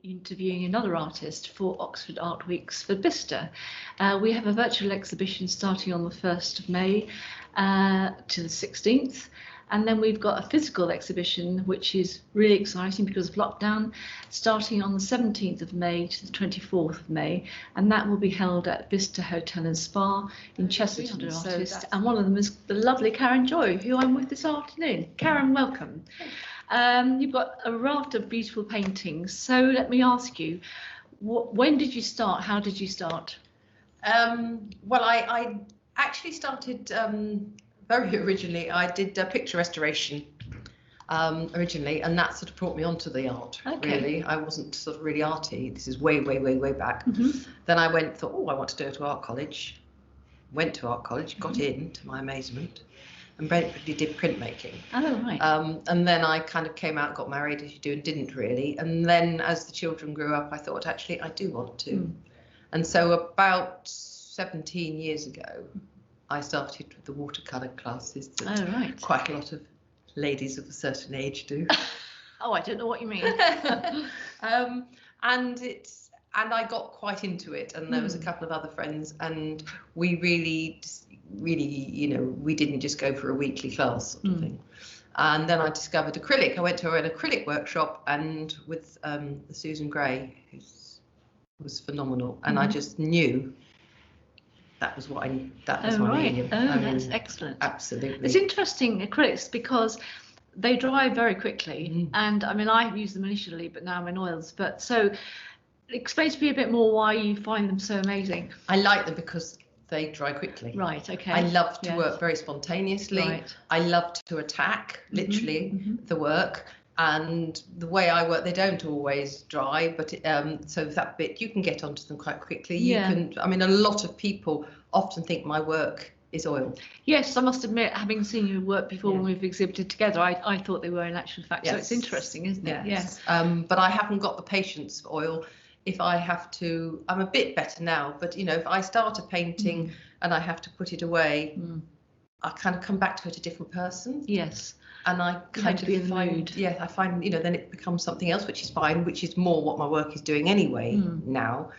Interviewing another artist for Oxford Artweeks for Bicester. We have a virtual exhibition starting on the 1st of May to the 16th, and then we've got a physical exhibition which is really exciting because of lockdown, starting on the 17th of May to the 24th of May, and that will be held at Bicester Hotel and Spa in Chesterton. And one of them is the lovely Karen Joy, who I'm with this afternoon. Karen, welcome. You've got a raft of beautiful paintings, so let me ask you, when did you start? How did you start? Well, I actually started very originally. I did picture restoration originally, and that sort of brought me onto the art. Okay. Really, I wasn't sort of really arty. This is way back. Mm-hmm. Then I thought, oh, I want to go to art college. Went to art college, got in, to my amazement, and basically did printmaking. Oh, right. And then I kind of came out, got married, as you do, and didn't really. And then as the children grew up, I thought, actually, I do want to. Mm. And so about 17 years ago, I started with the watercolour classes that quite a lot of ladies of a certain age do. Oh, I don't know what you mean. And I got quite into it, and there was a couple of other friends, and we really, you know, we didn't just go for a weekly class sort of thing. And then I discovered acrylic. I went to an acrylic workshop, and with Susan Gray, who was phenomenal, and I just knew that was what my medium. That's excellent. Absolutely. It's interesting, acrylics, because they dry very quickly, and I mean, I used them initially, but now I'm in oils. But so, explain to me a bit more why you find them so amazing. I like them because they dry quickly. Right, okay. I love to work very spontaneously. Right. I love to attack, literally, the work. And the way I work, they don't always dry, but so that bit, you can get onto them quite quickly. You can, I mean, a lot of people often think my work is oil. Yes, I must admit, having seen your work before when we've exhibited together, I thought they were in actual fact. So it's interesting, isn't it? Yes. But I haven't got the patience for oil. If I have to, I'm a bit better now, but you know, if I start a painting and I have to put it away, I kind of come back to it a different person. Yes. And I kind of find, I find, you know, then it becomes something else, which is fine, which is more what my work is doing anyway now.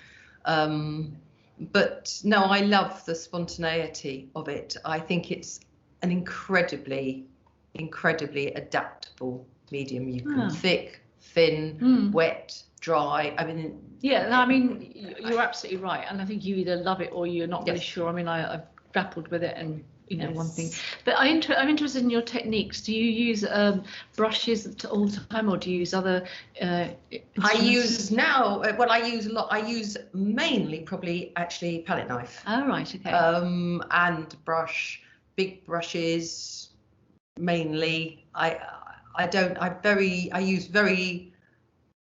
But no, I love the spontaneity of it. I think it's an incredibly adaptable medium. You can thick, thin, wet, dry. I mean, I mean, you're absolutely right, and I think you either love it or you're not really sure. I mean, I've grappled with it, and you know, one thing. But I'm interested in your techniques. Do you use brushes all the time, or do you use other? I use now. Well, I use a lot. I use mainly, probably, actually, palette knife. Oh, right, okay. And big brushes, mainly. I use very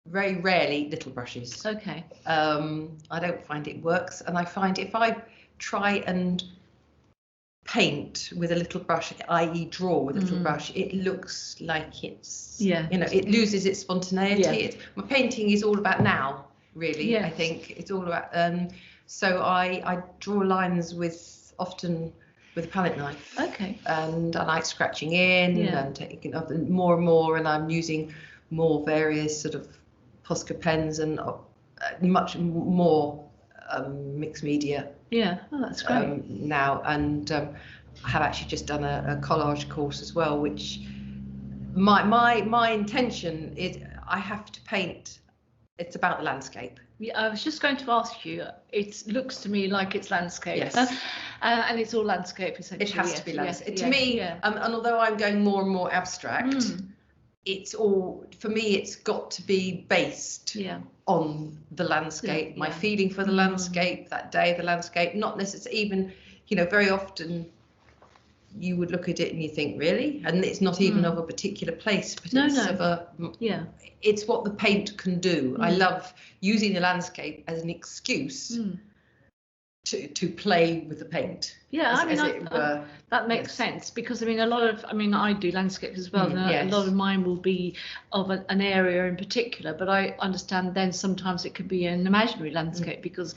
rarely little brushes. Okay. I don't find it works, and I find if I try and paint with a little brush, i.e. draw with a little brush, it looks like it's, you know, it loses its spontaneity. My painting is all about now, really. I think it's all about, so I draw lines often with a palette knife. Okay. And I like scratching in and taking up more and more, and I'm using more various sort of Posca pens and much more mixed media. Yeah, oh, that's great. Now, and I have actually just done a collage course as well, which my intention is I have to paint. It's about the landscape. Yeah, I was just going to ask you. It looks to me like it's landscape. Yes. And it's all landscape essentially. It has to be landscape. To me, and although I'm going more and more abstract, it's all, for me, it's got to be based on the landscape, my feeling for the landscape, that day of the landscape, not necessarily even, you know, very often you would look at it and you think, really? And it's not even of a particular place, but it's what the paint can do. I love using the landscape as an excuse to play with the paint. That makes sense, because I mean, I do landscapes as well, and a lot of mine will be of an area in particular, but I understand then sometimes it could be an imaginary landscape, because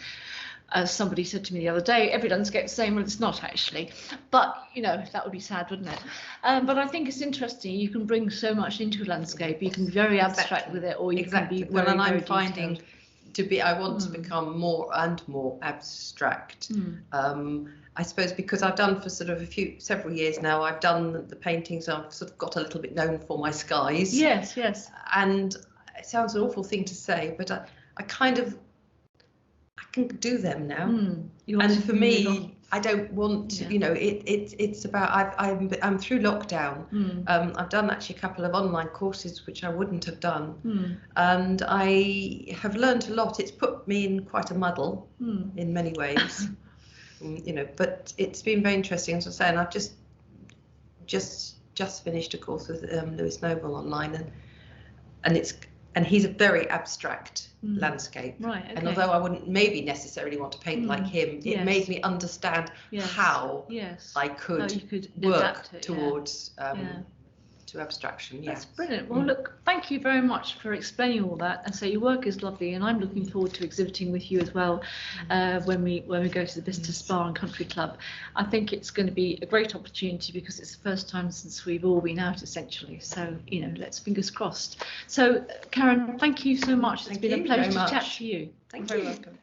as somebody said to me the other day, every landscape's the same. Well, it's not actually, but you know, that would be sad, wouldn't it? But I think it's interesting. You can bring so much into a landscape. You can be very abstract with it, or you can be very, and I'm very finding I want to become more and more abstract. I suppose because I've done for sort of several years now, I've done the paintings. I've sort of got a little bit known for my skies. Yes, yes. And it sounds an awful thing to say, but I can do them now. And for me, I don't want to, you know, it's about, I'm through lockdown. I've done actually a couple of online courses, which I wouldn't have done. And I have learned a lot. It's put me in quite a muddle in many ways, you know, but it's been very interesting, as I say, and I've just finished a course with Lewis Noble online, and he's a very abstract landscape. Right. Okay. And although I wouldn't maybe necessarily want to paint like him, it made me understand how I could work towards to abstraction. That's brilliant. Well, look, thank you very much for explaining all that. And so your work is lovely, and I'm looking forward to exhibiting with you as well when we go to the Bicester Spa and Country Club. I think it's going to be a great opportunity because it's the first time since we've all been out, essentially. So, you know, let's fingers crossed. So, Karen, thank you so much. It's been a pleasure to chat to you. Thank you. Very welcome.